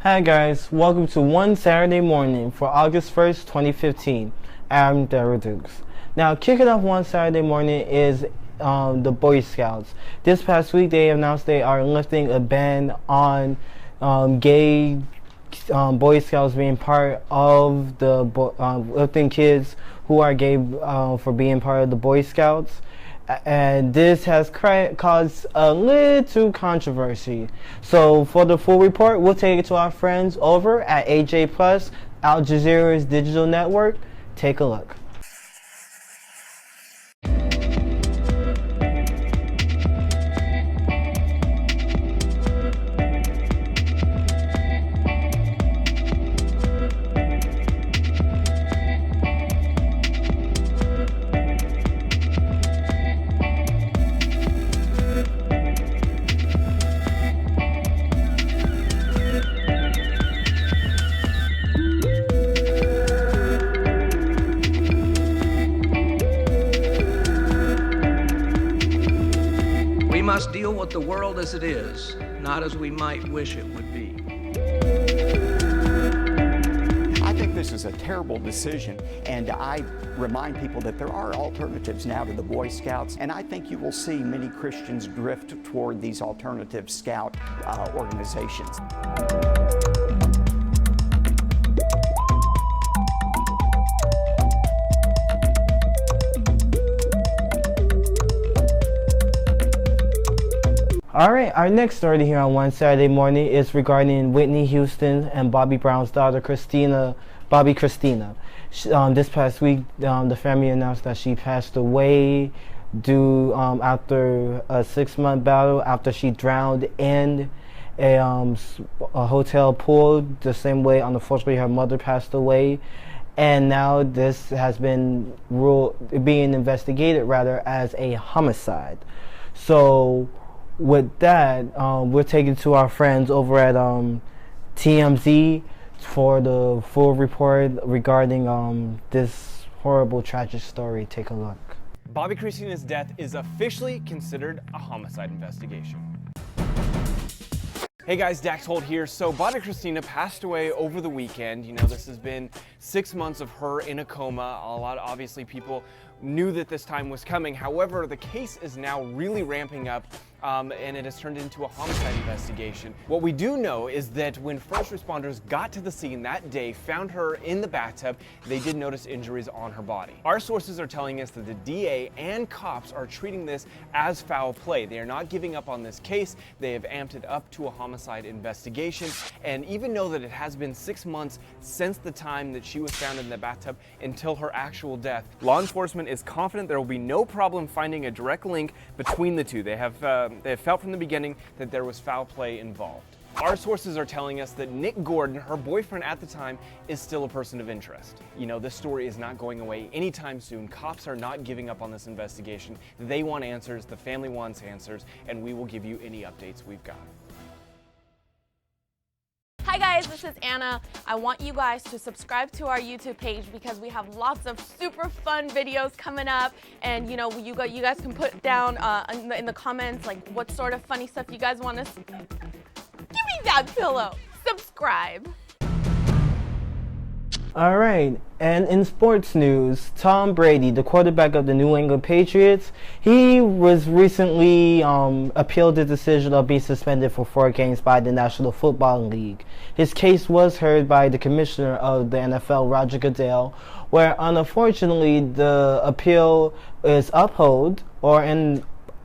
Hi guys, welcome to One Saturday Morning for August 1st, 2015. I'm Darrell Dukes. Now, kicking off One Saturday Morning is the Boy Scouts. This past week they announced they are lifting a ban on gay Boy Scouts being part of the lifting kids who are gay for being part of the Boy Scouts. And this has caused a little controversy. So for the full report, we'll take it to our friends over at AJ Plus, Al Jazeera's digital network. Take a look. We must deal with the world as it is, not as we might wish it would be. I think this is a terrible decision, and I remind people that there are alternatives now to the Boy Scouts, and I think you will see many Christians drift toward these alternative scout organizations. Alright, our next story here on One Saturday Morning is regarding Whitney Houston and Bobby Brown's daughter, Bobbi Kristina. This past week, the family announced that she passed away due after a 6-month battle after she drowned in a hotel pool, the same way, unfortunately, her mother passed away. And now this has been being investigated as a homicide. So with that, we're taking to our friends over at TMZ for the full report regarding this horrible, tragic story. Take a look. Bobbi Kristina's death is officially considered a homicide investigation. Hey guys, Dax Holt here. So Bobbi Kristina passed away over the weekend. You know, this has been 6 months of her in a coma. Obviously people knew that this time was coming. However, the case is now really ramping up and it has turned into a homicide investigation. What we do know is that when first responders got to the scene that day, found her in the bathtub, they did notice injuries on her body. Our sources are telling us that the DA and cops are treating this as foul play. They are not giving up on this case. They have amped it up to a homicide investigation, and even know that it has been 6 months since the time that she was found in the bathtub until her actual death. Law enforcement is confident there will be no problem finding a direct link between the two. They have felt from the beginning that there was foul play involved. Our sources are telling us that Nick Gordon, her boyfriend at the time, is still a person of interest. You know, this story is not going away anytime soon. Cops are not giving up on this investigation. They want answers, the family wants answers, and we will give you any updates we've got. Hi guys, this is Anna. I want you guys to subscribe to our YouTube page because we have lots of super fun videos coming up, and you know, you guys can put down in the comments like what sort of funny stuff you guys want us. Give me that pillow. Subscribe. Alright, and in sports news, Tom Brady, the quarterback of the New England Patriots, he was recently appealed the decision of being suspended for 4 games by the National Football League. His case was heard by the commissioner of the NFL, Roger Goodell, where unfortunately the appeal is upheld, or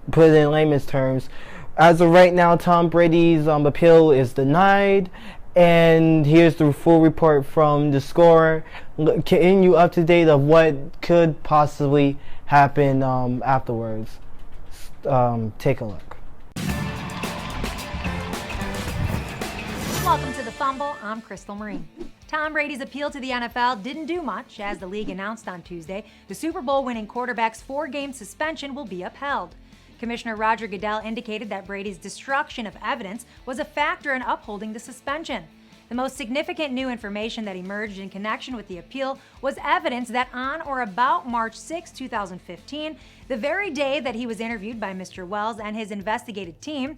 put it in layman's terms, as of right now, Tom Brady's appeal is denied. And here's the full report from the Score, getting you up to date of what could possibly happen afterwards. Take a look. Welcome to the Fumble. I'm Crystal Marine. Tom Brady's appeal to the NFL didn't do much, as the league announced on Tuesday the Super Bowl winning quarterback's 4-game suspension will be upheld. Commissioner Roger Goodell indicated that Brady's destruction of evidence was a factor in upholding the suspension. The most significant new information that emerged in connection with the appeal was evidence that on or about March 6, 2015, the very day that he was interviewed by Mr. Wells and his investigative team,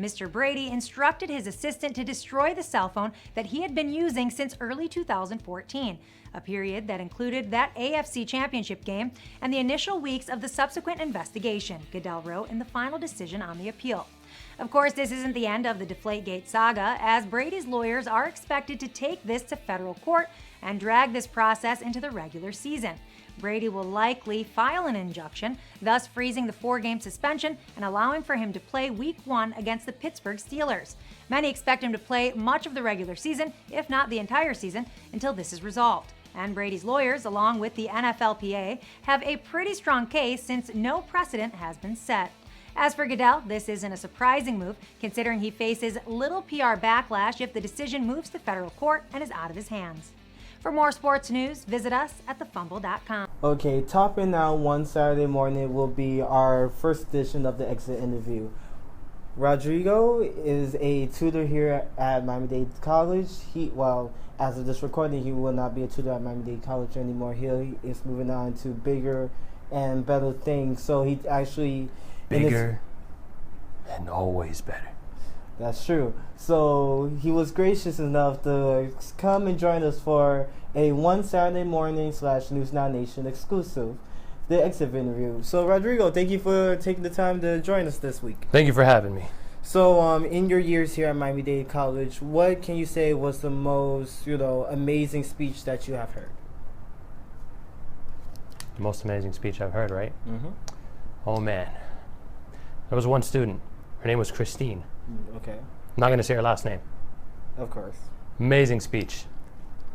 Mr. Brady instructed his assistant to destroy the cell phone that he had been using since early 2014, a period that included that AFC Championship game and the initial weeks of the subsequent investigation, Goodell wrote in the final decision on the appeal. Of course, this isn't the end of the Deflategate saga, as Brady's lawyers are expected to take this to federal court and drag this process into the regular season. Brady will likely file an injunction, thus freezing the 4-game suspension and allowing for him to play Week 1 against the Pittsburgh Steelers. Many expect him to play much of the regular season, if not the entire season, until this is resolved. And Brady's lawyers, along with the NFLPA, have a pretty strong case since no precedent has been set. As for Goodell, this isn't a surprising move, considering he faces little PR backlash if the decision moves to federal court and is out of his hands. For more sports news, visit us at thefumble.com. Okay, topping out one Saturday morning will be our first edition of the Exit Interview. Rodrigo is a tutor here at Miami-Dade College. As of this recording, he will not be a tutor at Miami-Dade College anymore. He is moving on to bigger and better things. So he actually... Bigger and always better. That's true. So he was gracious enough to come and join us for a one Saturday morning / News Now Nation exclusive, the Exit Interview. So Rodrigo, thank you for taking the time to join us this week. Thank you for having me. So in your years here at Miami-Dade College, what can you say was the most, amazing speech that you have heard? The most amazing speech I've heard, right? Mm-hmm. Oh man. There was one student. Her name was Christine. Okay. I'm not going to say her last name. Of course. Amazing speech.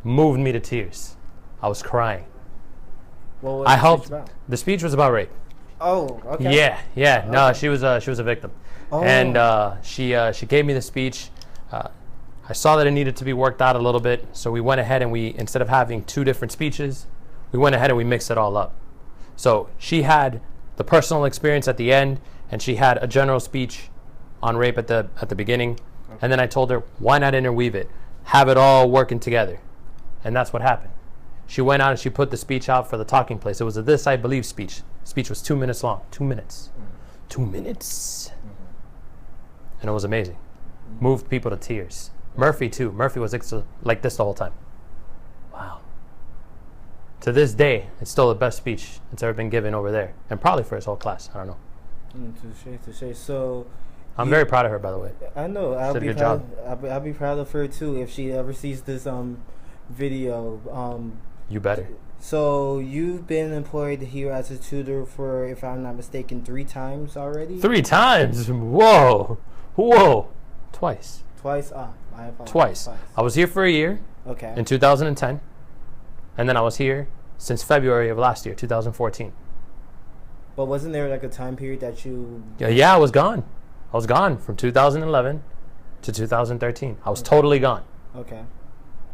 Moved me to tears. I was crying. What was I the helped. speech about? The speech was about rape. Oh, okay. Yeah. Okay. No, she was a victim. Oh. And she gave me the speech. I saw that it needed to be worked out a little bit, so we went ahead and instead of having 2 different speeches, we went ahead and we mixed it all up. So she had the personal experience at the end, and she had a general speech on rape at the beginning. Okay. And then I told her, why not interweave it? Have it all working together. And that's what happened. She went out and she put the speech out for the talking place. It was a This I Believe speech. The speech was 2 minutes long. 2 minutes. 2 minutes. And it was amazing. Moved people to tears. Murphy too. Murphy was like this the whole time. Wow. To this day, it's still the best speech that's ever been given over there. And probably for his whole class. I don't know. Touche. So I'm very proud of her, by the way. I know. She did a good job. I'll be proud of her too if she ever sees this video. You better. So you've been employed here as a tutor for, if I'm not mistaken, 3 times already? 3 times? Whoa. Twice. Twice? I apologize. Twice. I was here for a year. Okay. In 2010. And then I was here since February of last year, 2014. But wasn't there like a time period that you... Yeah, I was gone. I was gone from 2011 to 2013. I was totally gone. Okay.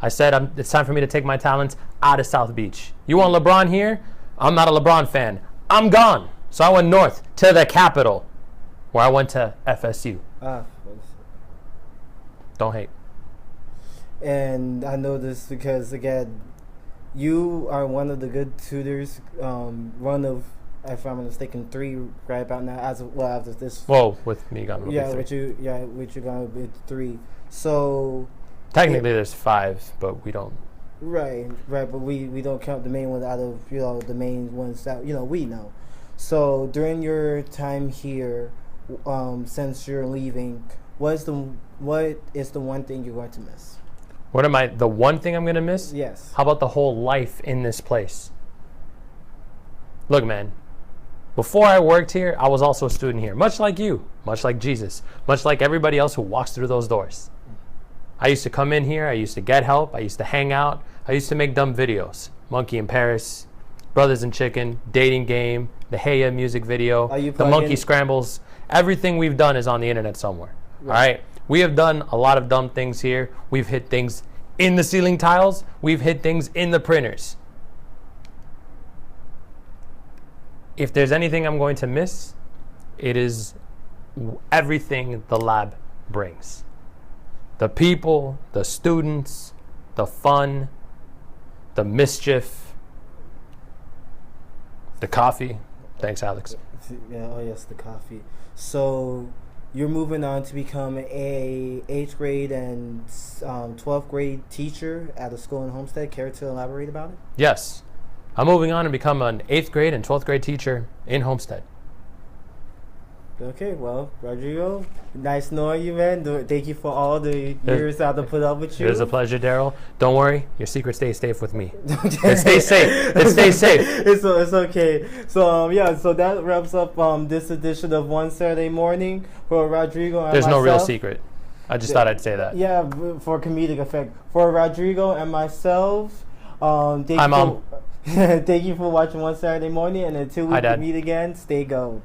I said, it's time for me to take my talents out of South Beach. You want LeBron here? I'm not a LeBron fan. I'm gone. So I went north to the capital, where I went to FSU. Don't hate. And I know this because, again, you are one of the good tutors, one of, if I'm not mistaken, 3 right about now, after this. Well, with me gone. With you gone, it's 3. So technically there's 5, but we don't. Right, but we don't count the main ones out of, the main ones that, we know. So during your time here, since you're leaving, what is the one thing you're going to miss? The one thing I'm going to miss? Yes. How about the whole life in this place? Look, man, before I worked here, I was also a student here, much like you, much like Jesus, much like everybody else who walks through those doors. I used to come in here, I used to get help, I used to hang out, I used to make dumb videos. Monkey in Paris, Brothers and Chicken, Dating Game, the Hey Ya music video, the Monkey Scrambles. Everything we've done is on the internet somewhere. Right. All right? We have done a lot of dumb things here. We've hit things in the ceiling tiles. We've hit things in the printers. If there's anything I'm going to miss, it is everything the lab brings. The people, the students, the fun, the mischief, the coffee. Thanks, Alex. Yeah, oh yes, the coffee. So you're moving on to become a 8th grade and 12th grade teacher at a school in Homestead. Care to elaborate about it? Yes. I'm moving on and become an 8th grade and 12th grade teacher in Homestead. Okay, well, Rodrigo, nice knowing you, man. Thank you for all the years I had to put up with you. It was a pleasure, Darrell. Don't worry, your secret stays safe with me. It stays safe. It stays safe. It's okay. So yeah, so that wraps up this edition of One Saturday Morning for Rodrigo and There's myself. no real secret. I just thought I'd say that. Yeah, for comedic effect. For Rodrigo and myself, thank Hi, Mom. thank you for watching One Saturday Morning, and until we Hi, Dad. meet again, stay gold.